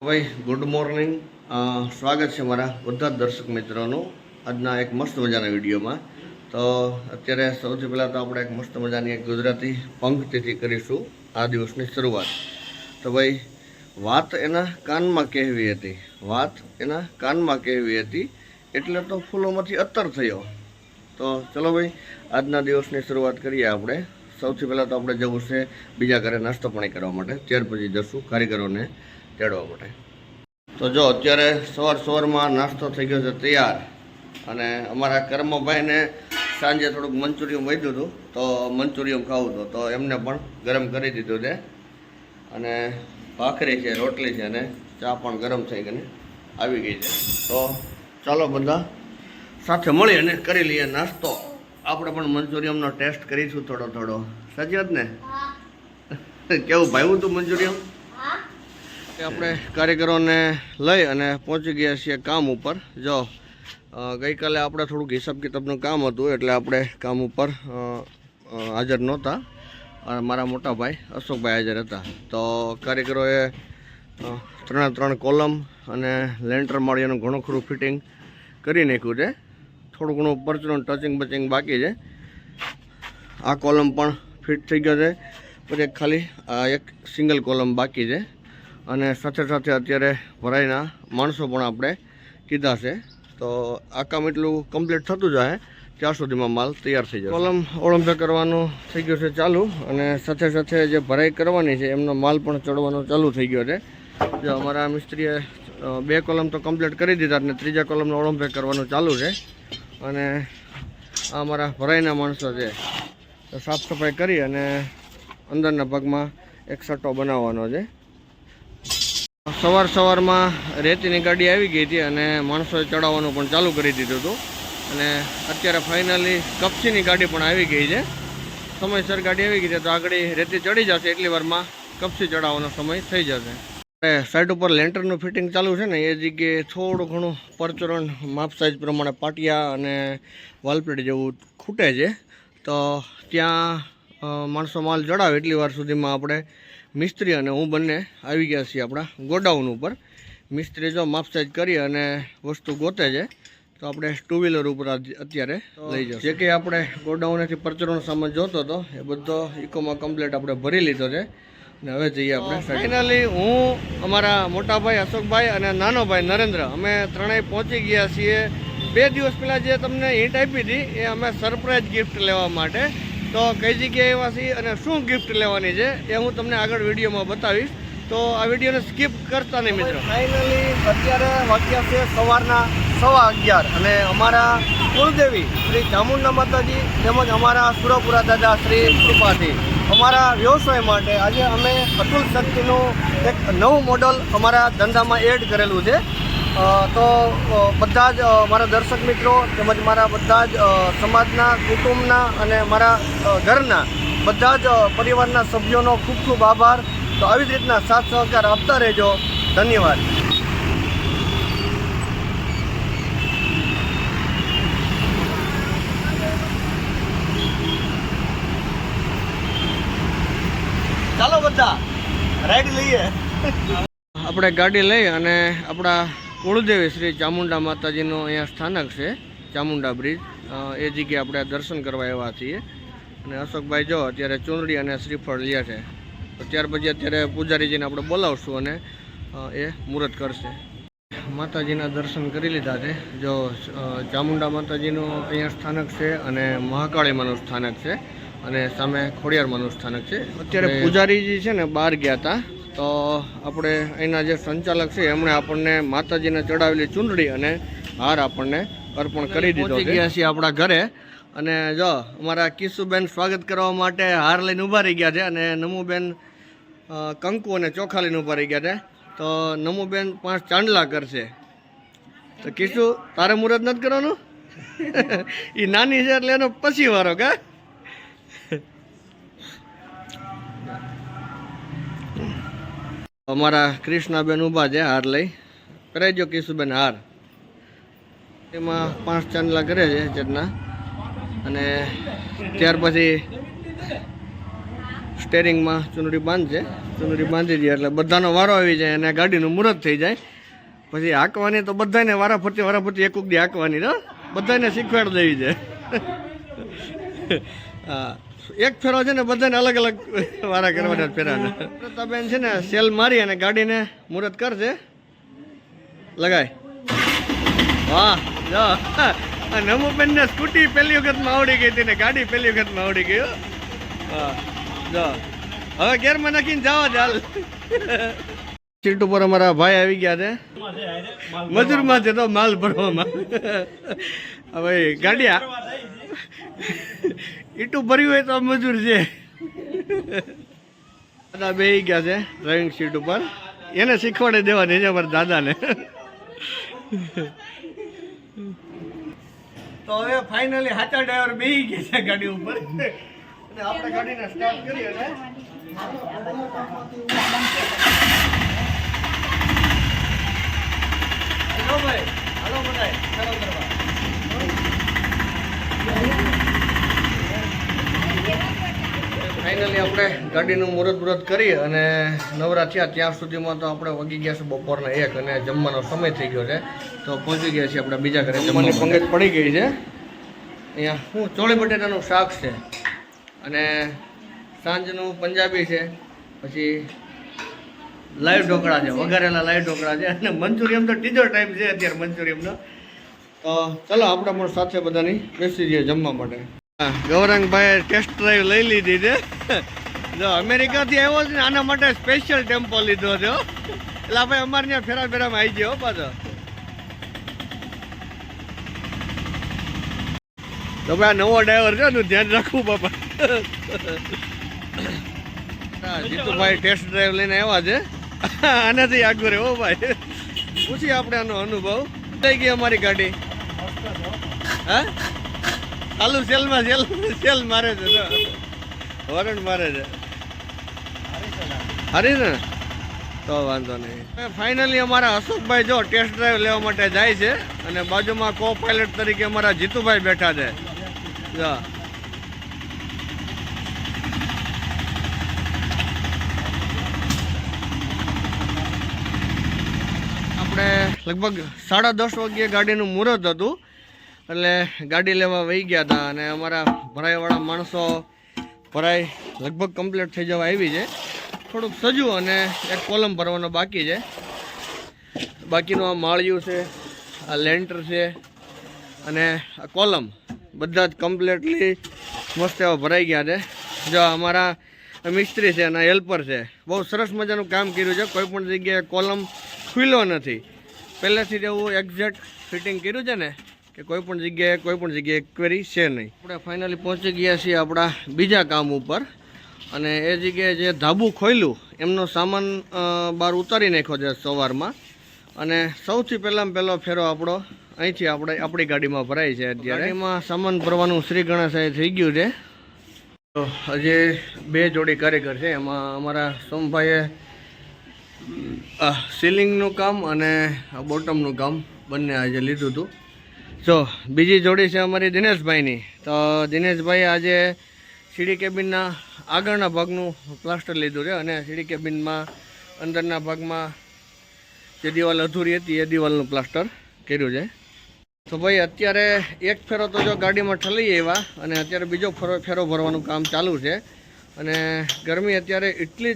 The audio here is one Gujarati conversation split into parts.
ભાઈ ગુડ મોર્નિંગ. સ્વાગત છે મારા બધા જ દર્શક મિત્રોનું આજના એક મસ્ત મજાના વિડીયોમાં. તો અત્યારે સૌથી પહેલાં તો આપણે એક મસ્ત મજાની એક ગુજરાતી પંક્તિથી કરીશું આ દિવસની શરૂઆત. તો ભાઈ વાત એના કાનમાં કહેવી હતી, વાત એના કાનમાં કહેવી હતી, એટલે તો ફૂલોમાંથી અત્તર થયો. તો ચલો ભાઈ આજના દિવસની શરૂઆત કરીએ આપણે. સૌથી પહેલાં તો આપણે જવું છે બીજા ઘરે નાસ્તો પાણી કરવા માટે, ત્યાર પછી જશું કારીગરોને તેડવા માટે. તો જો અત્યારે સવારમાં નાસ્તો થઈ ગયો છે તૈયાર, અને અમારા કર્મભાઈને સાંજે થોડુંક મંચુરિયમ વધ્યું હતું, તો મંચુરિયમ ખાવું હતું, તો એમને પણ ગરમ કરી દીધું છે. અને ભાખરી છે, રોટલી છે, અને ચા પણ ગરમ થઈ ગઈ આવી ગઈ છે. તો ચાલો બધા સાથે મળી અને કરી લઈએ નાસ્તો. આપણે પણ મંચુરિયમનો ટેસ્ટ કરીશું થોડો. સાચી વાત ને? કેવું ભાવ્યું હતું મંચુરિયમ? આપણે કારીગરોને લઈ અને પહોંચી ગયા છીએ કામ ઉપર. જો ગઈકાલે આપણે થોડુંક હિસાબ કિતાબનું કામ હતું, એટલે આપણે કામ ઉપર હાજર નહોતા. મારા મોટા ભાઈ અશોકભાઈ હાજર હતા. તો કારીગરોએ 3 કોલમ અને લેન્ટર માળીનું ઘણું ખરું ફિટિંગ કરી નાખ્યું છે. થોડું ઘણું પરચું ટચિંગ બચિંગ બાકી છે. આ કોલમ પણ ફિટ થઈ ગયો છે, પછી ખાલી આ એક સિંગલ કોલમ બાકી છે. અને સાથે અત્યારે ભરાઈના માણસો પણ આપણે કીધા છે. તો આ કામ એટલું કમ્પ્લીટ થતું જાય ત્યાં સુધીમાં માલ તૈયાર થઈ જાય. કોલમ ઓળંપે કરવાનું થઈ ગયું છે ચાલુ, અને સાથે જે ભરાઈ કરવાની છે એમનો માલ પણ ચડવાનો ચાલુ થઈ ગયો છે. જો અમારા મિસ્ત્રીએ 2 કોલમ તો કમ્પ્લીટ કરી દીધા, અને 3જા કોલમનો ઓળંપે કરવાનું ચાલુ છે. અને આ અમારા ભરાઈના માણસો છે, તો સાફ સફાઈ કરી અને અંદરના ભાગમાં એક સટ્ટો બનાવવાનો છે. સવારમાં રેતીની ગાડી આવી ગઈ હતી, અને માણસોએ ચડાવવાનું પણ ચાલુ કરી દીધું હતું. અને અત્યારે ફાઇનલી કપચીની ગાડી પણ આવી ગઈ છે. સમયસર ગાડી આવી ગઈ છે, તો આગળ રેતી ચડી જશે, એટલી વારમાં કપચી ચડાવવાનો સમય થઈ જશે. સાઈડ ઉપર લેન્ટરનું ફિટિંગ ચાલુ છે ને, એ જગ્યાએ થોડું ઘણું પરચુરણ માપ સાઇઝ પ્રમાણે પાટિયા અને વાલપેડ જેવું ખૂટે છે. તો ત્યાં માણસો માલ ચડાવે એટલી વાર સુધીમાં આપણે મિસ્ત્રી અને હું બંને આવી ગયા છીએ આપણા ગોડાઉન ઉપર. મિસ્ત્રી જો માપ સાઇઝ કરી અને વસ્તુ ગોતે છે, તો આપણે 2 વ્હીલર ઉપર અત્યારે લઈ જઈએ. જે કંઈ આપણે ગોડાઉનેથી પરચુરણ સામાન જોતો હતો એ બધો ઇકોમાં કમ્પ્લીટ આપણે ભરી લીધો છે. અને હવે જઈએ આપણે ફાઇનલી હું, અમારા મોટા ભાઈ અશોકભાઈ અને નાનો ભાઈ નરેન્દ્ર, અમે ત્રણેય પહોંચી ગયા છીએ. 2 દિવસ પહેલાં જે તમને હિન્ટ આપી હતી એ અમે સરપ્રાઈઝ ગિફ્ટ લેવા માટે. તો કઈ જગ્યાએ એવા છીએ અને શું ગિફ્ટ લેવાની છે એ હું તમને આગળ વિડીયોમાં બતાવીશ. તો આ વિડીયોને સ્કીપ કરતા નહીં મિત્રો. ફાઇનલી અત્યારે વાગ્યા છે સવારના 11:15, અને અમારા કુળદેવી શ્રી ચામુંડા માતાજી તેમજ અમારા સુરપુરા દાદા શ્રી કૃપાથી અમારા વ્યવસાય માટે આજે અમે અતુલ શક્તિનું એક નવું મોડલ અમારા ધંધામાં એડ કરેલું છે. તો બધા જ મારા દર્શક મિત્રો તેમજ મારા બધા જ સમાજના, કુટુંબના અને મારા ઘરના બધા જ પરિવારના સભ્યોનો ખૂબ આભાર. તો આવી જ રીતના સાથ સહકાર આપતા રહેજો. ધન્યવાદ. ચાલો બધા રાઈડ લઈએ. આપણે ગાડી લઈ અને આપણા કુળદેવી શ્રી ચામુંડા માતાજીનું અહીંયા સ્થાનક છે, ચામુંડા બ્રિજ, એ જગ્યાએ આપણે દર્શન કરવા આવ્યા છીએ. અને અશોકભાઈ જો અત્યારે ચૂંદડી અને શ્રીફળ લે છે. તો ત્યાર પછી અત્યારે પૂજારીજીને આપણે બોલાવશું અને એ મુહૂર્ત કરશે. માતાજીના દર્શન કરી લીધા છે. જો ચામુંડા માતાજીનું અહીંયા સ્થાનક છે, અને મહાકાળીમાનું સ્થાનક છે, અને સામે ખોડિયારમાંનું સ્થાનક છે. અત્યારે પૂજારીજી છે ને બહાર ગયા હતા, તો આપણે અહીંના જે સંચાલક છે એમણે આપણને માતાજીને ચડાવેલી ચૂંદડી અને હાર આપણને અર્પણ કરી દીધો. પહોંચી ગયા છીએ આપણા ઘરે, અને જો અમારા કિશુબેન સ્વાગત કરવા માટે હાર લઈને ઊભા રહી ગયા છે, અને નમુબેન કંકુ અને ચોખા લઈને ઊભા રહી ગયા છે. તો નમુબેન 5 ચાંદલા કરશે. તો કિશુ તારે મુહૂર્ત નથી કરવાનું? એ નાની છે એટલે એનો પછી વારો કા. અમારા કૃષ્ણાબેન ઊભા છે હાર લઈ. કરાઈ દો કિશુબેન હાર. એમાં 5 ચાંદલા કરે છે જેટના, અને ત્યાર પછી સ્ટેરિંગમાં ચુનરી બાંધશે. ચુનરી બાંધી દે એટલે બધાનો વારો આવી જાય અને ગાડીનું મુહૂર્ત થઈ જાય. પછી હાંકવાની તો બધાને વારાફરતી એક દી હાંકવાની ને બધાને શીખવાડ દેવી છે. હા, એક ફેરો છે ને બધાને અલગ અલગ વારા કરવાના ફેરાના. બેન છે ને સેલ મારી અને ગાડીને મુહૂર્ત કરશે. લગાય. વાહ, જો નમુબેનને સ્કૂટી પહેલી વખતમાં આવડી ગઈ હતી ને ગાડી પહેલી વખતમાં આવડી ગઈ. હા, જો હવે ગેરમાં નાખીને જવા દે હાલ. સીટ ઉપર અમારા ભાઈ આવી ગયા છે મજૂરમાં છે તો માલ ભરવામાં. હવે ગાડી ઈટું ભર્યું હોય તો મજૂર છે. દાદા બેસી ગયા છે ડ્રાઇવિંગ સીટ ઉપર. એને શીખવાડી દેવાની છે અમારા દાદાને. તો હવે ફાઇનલી સાચા ડ્રાઈવર બેસી ગયા છે ગાડી ઉપર. અને આપણે ગાડીને સ્ટાર્ટ કરીએ ને ફાઇનલી આપણે ગાડીનું મુહૂર્ત કરી અને નવરા થયા ત્યાં સુધીમાં તો આપણે વાગી ગયા છે બપોરના 1 અને જમવાનો સમય થઈ ગયો છે. તો પહોંચી ગયા છીએ આપણે બીજા ઘરે. જમવાની પંગત પડી ગઈ છે. અહીંયા શું ચોળી બટેટાનું શાક છે અને સાંજનું પંજાબી છે. પછી લાઈવ ઢોકળા છે, વઘારેલા લાઈવ ઢોકળા છે અને મંચુરિયમ તો ત્રીજો ટાઈમ છે અત્યારે મંચુરિયમનો. તો ચલો આપણે પણ સાથે બધાની બેસી જઈએ જમવા માટે. ગૌરંગભાઈ ટેસ્ટ ડ્રાઈવ લઈ લીધી છે. જો અમેરિકાથી આવ્યો છે ને આના માટે સ્પેશિયલ ટેમ્પો લીધો છે. એટલે ભાઈ અમારે ત્યાં ફેરામાં આવી ગયો પાછો. તો ભાઈ આ નવો ડ્રાઈવર છે એનું ધ્યાન રાખવું બાપા. જીતુભાઈ ટેસ્ટ ડ્રાઈવ લઈને આવ્યા છે. આનાથી આગળ રહે હો ભાઈ. પૂછીએ આપણે આનો અનુભવ. થઈ ગઈ અમારી ગાડી. હા, ચાલુ સેલ મારે છે, હોર્ન મારે છે. હારી ને તો વાંધો નહીં. ફાઇનલી અમારા અશોકભાઈ જો ટેસ્ટ ડ્રાઈવ લેવા માટે જાય છે અને બાજુમાં કો પાયલટ તરીકે અમારા જીતુભાઈ બેઠા છે. જો આપણે લગભગ 10:30 વાગ્યે ગાડીનું મુહૂર્ત હતું એટલે ગાડી લેવા વહી ગયા હતા અને અમારા ભરાઈવાળા માણસો ભરાઈ લગભગ કમ્પ્લીટ થઈ જવા આવી છે. થોડુંક સજવું અને એક કોલમ ભરવાનો બાકી છે. બાકીનું આ માળિયું છે, આ લેન્ટર છે અને આ કોલમ બધા જ કમ્પ્લીટલી મસ્ત એવા ભરાઈ ગયા છે. જો અમારા મિસ્ત્રી છે અને હેલ્પર છે, બહુ સરસ મજાનું કામ કર્યું છે. કોઈ પણ જગ્યાએ કોલમ ખુલ્લો નથી. પહેલેથી જ એવું એક્ઝેક્ટ ફિટિંગ કર્યું છે ને કે કોઈ પણ જગ્યાએ ક્વેરી છે નહીં. આપણે ફાઇનલી પહોંચી ગયા છીએ આપણા બીજા કામ ઉપર અને એ જગ્યાએ જે ધાબુ ખોલ્યું એમનો સામાન બહાર ઉતારી નાખ્યો છે સવારમાં. અને સૌથી પહેલો ફેરો આપણો અહીંથી આપણી ગાડીમાં ભરાય છે. અત્યારે એમાં સામાન ભરવાનું શ્રી ગણેશાય થઈ ગયું છે. તો હજી 2 જોડી કારીગર છે. એમાં અમારા સોમભાઈએ સીલિંગનું કામ અને બોટમનું કામ બંને આજે લીધું હતું. જો બીજી જોડી છે અમારી દિનેશભાઈની. તો દિનેશભાઈએ આજે સીડી કેબિનના આગળના ભાગનું પ્લાસ્ટર લીધું છે અને સીડી કેબિનમાં અંદરના ભાગમાં જે દિવાલ અધૂરી હતી એ દિવાલનું પ્લાસ્ટર કર્યું છે. તો ભાઈ અત્યારે એક ફેરો તો જો ગાડીમાં ઠલી આવ્યા અને અત્યારે બીજો ફેરો ભરવાનું કામ ચાલુ છે. અને ગરમી અત્યારે એટલી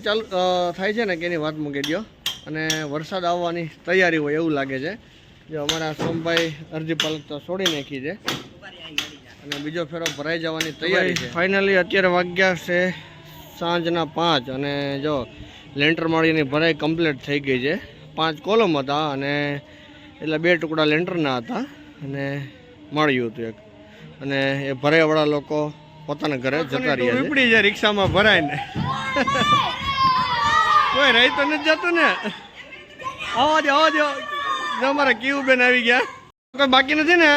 થાય છે ને કે એની વાત મૂકી દો. અને વરસાદ આવવાની તૈયારી હોય એવું લાગે છે. જો અમારા સોમભાઈ અરજી પાલક તો છોડી નાખી છે અને બીજો ફેરો ભરાઈ જવાની તૈયારી છે. ફાઇનલી અત્યારે વાગ્યા છે સાંજના 5 અને જો લેન્ટર માળીની ભરાઈ કમ્પ્લીટ થઈ ગઈ છે. 5 કોલમ હતા અને એટલે 2 ટુકડા લેન્ટરના હતા અને માળ્યું હતું એક. અને એ ભરાઈવાળા લોકો પોતાના ઘરે જતા રહ્યા. ઉપડી જાય રિક્ષામાં ભરાય ને કોઈ રહી તો નથી જતું ને. આવો જો અમારા કેવું બેન આવી ગયા. કોઈ બાકી નથી ને?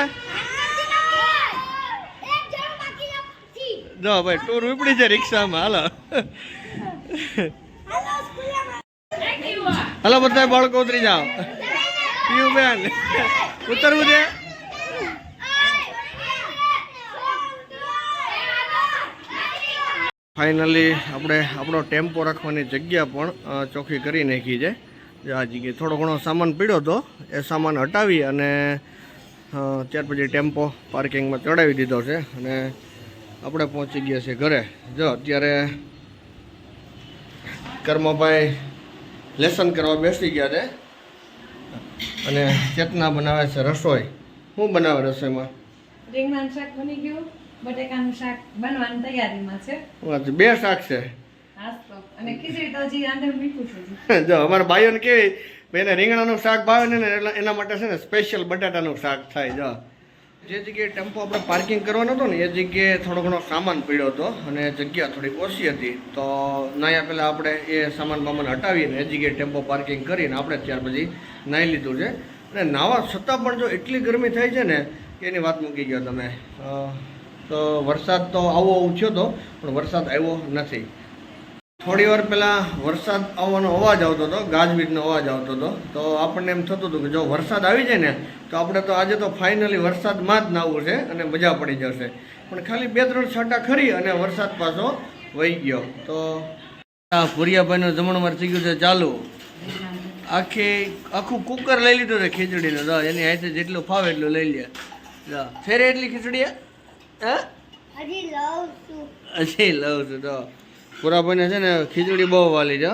જો ભાઈ ટૂર ઉપડી જાય રિક્ષામાં. હાલો બધા બાળકો ઉતરી જાઓ. કેવું બેન ઉતરવું છે? ફાઇનલી આપણે આપણો ટેમ્પો રાખવાની જગ્યા પણ ચોખ્ખી કરી નાખી છે. આ જગ્યાએ થોડો ઘણો સામાન પડ્યો હતો, એ સામાન હટાવી અને ત્યાર પછી ટેમ્પો પાર્કિંગમાં ચડાવી દીધો છે અને આપણે પહોંચી ગયા છીએ ઘરે. જો અત્યારે કર્મભાઈ લેસન કરવા બેસી ગયા છે અને ચેતના બનાવે છે રસોઈ. શું બનાવે રસોઈમાં? રીંગણાનું શાક બની ગયું, બટેકાનું શાક બનવાની તૈયારીમાં છે. બે શાક છે અને ખીચડી તો હજી અંદર મીઠું છે. જો અમારા ભાઈઓને કેવી એને રીંગણાનું શાક ભાવે ને એના માટે છે ને સ્પેશિયલ બટાટાનું શાક થાય. જો જે જગ્યાએ ટેમ્પો આપણે પાર્કિંગ કરવાનો હતો ને એ જગ્યાએ થોડો ઘણો સામાન પડ્યો હતો અને જગ્યા થોડીક ઓછી હતી, તો નાયા પહેલાં આપણે એ સામાન બામાન હટાવીને એ જગ્યાએ ટેમ્પો પાર્કિંગ કરીને આપણે ત્યાર પછી નાહી લીધું છે. અને નાહવા છતાં પણ જો એટલી ગરમી થાય છે ને કે એની વાત મૂકી ગયો તમે. તો વરસાદ તો આવો ઉછ્યો હતો પણ વરસાદ આવ્યો નથી. થોડી વાર પહેલાં વરસાદ આવવાનો અવાજ આવતો હતો, ગાજવીજનો અવાજ આવતો હતો, તો આપણને એમ થતું હતું કે જો વરસાદ આવી જાય ને તો આપણે તો આજે તો ફાઇનલી વરસાદમાં જ નાહવું છે અને મજા પડી જશે. પણ ખાલી 2-3 છાંટા ખરી અને વરસાદ પાછો વહી ગયો. તો ભુરિયાભાઈનું જમણવાર થઈ ગયું છે ચાલુ. આખું કુકર લઈ લીધું છે ખીચડીનું. તો એની હાથે જેટલું ફાવે એટલું લઈ લે. ફેરે એટલી ખીચડી હજી લઉં છું. તો પુરાભાઈને છે ને ખીચડી બહુ વાલી છે.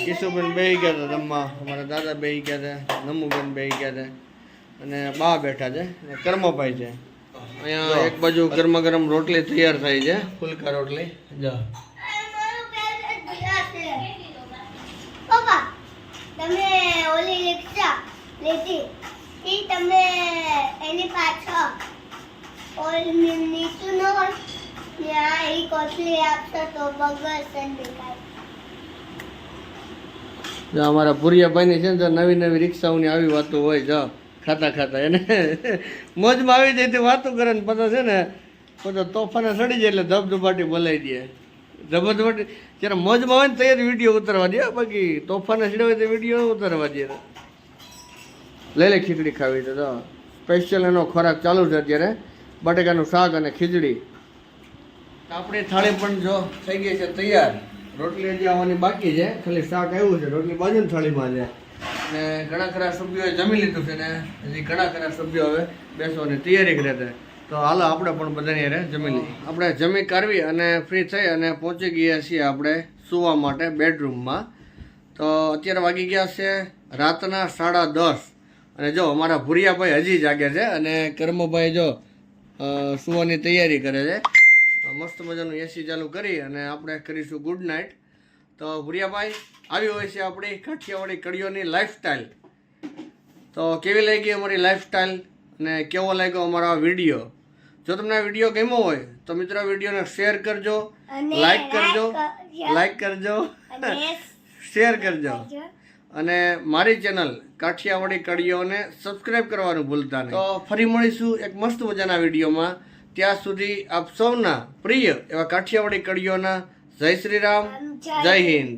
કિશુબેન બેસી ગયા હતા જમવા, અમારા દાદા બેસી ગયા હતા, નમુબેન બેસી ગયા હતા અને બા બેઠા છે, કર્મભાઈ છે. અહીંયા એક બાજુ ગરમા ગરમ રોટલી તૈયાર થાય છે, ફુલકા રોટલી. જો તમે ઓલી રિક્ષા લેતી ઈ તમે એની પાછળ ઓલી નીચું ન હોય ત્યાં ઈ કોથળી આપશો તો બગડશે દેખાય. જો અમારા ભુરિયાભાઈની છે ને નવી નવી રિક્ષાઓની આવી વાતો હોય. જો ખાતા ખાતા એને મોજમાં આવી જાય તે વાતો કરે ને પછી છે ને પછી તોફાને સડી જાય એટલે ધબધબાટી બોલાવી દે. ધબધબાટી જ્યારે મોજમાં હોય ને તો જ વિડીયો ઉતારવા દે, બાકી તોફાને સડ્યા હોય તો વિડીયો ઉતારવા દે. લઈ લે ખીચડી ખાવી તો સ્પેશિયલ એનો ખોરાક ચાલુ છે અત્યારે, બટેકાનું શાક અને ખીચડી. આપણી થાળી પણ જો થઈ ગઈ છે તૈયાર. રોટલી હજી આવવાની બાકી છે, ખાલી શાક આવ્યું છે, રોટલી બાજુની થાળીમાં છે. અને ઘણા ખરા સભ્યોએ જમી લીધું છે ને હજી ઘણા ખરા સભ્યો હવે બેસવાની તૈયારી કરે છે. તો હાલો આપણે પણ બધાની હારે જમી લઈએ. આપણે જમી કરવી અને ફ્રી થઈ અને પહોંચી ગયા છીએ આપણે સૂવા માટે બેડરૂમમાં. તો અત્યારે વાગી ગયા છે રાતના 10:30 અને જો અમારા ભુરિયાભાઈ હજી જાગે છે અને કર્મભાઈ જો સૂવાની તૈયારી કરે છે. મસ્ત મજાનું એસી ચાલુ કરી અને આપણે કરીશું ગુડ નાઇટ. તો ભુરિયાભાઈ આવી હોય છે આપણી કાઠિયાવાડી કડીઓની લાઈફસ્ટાઈલ. તો કેવી લાગી અમારી લાઈફસ્ટાઈલ અને કેવો લાગ્યો અમારો આ વિડીયો? જો તમને આ વિડીયો ગમ્યો હોય તો મિત્રો વિડીયોને શેર કરજો, લાઈક કરજો, શેર કરજો અને મારી ચેનલ કાઠિયાવાડી કડીઓને સબસ્ક્રાઈબ કરવાનું ભૂલતા નહીં. તો ફરી મળીશું એક મસ્ત મજાના વિડીયોમાં. ત્યાં સુધી આપ સૌના પ્રિય એવા કાઠિયાવાડી કડીઓના જય શ્રી રામ, જય હિન્દ.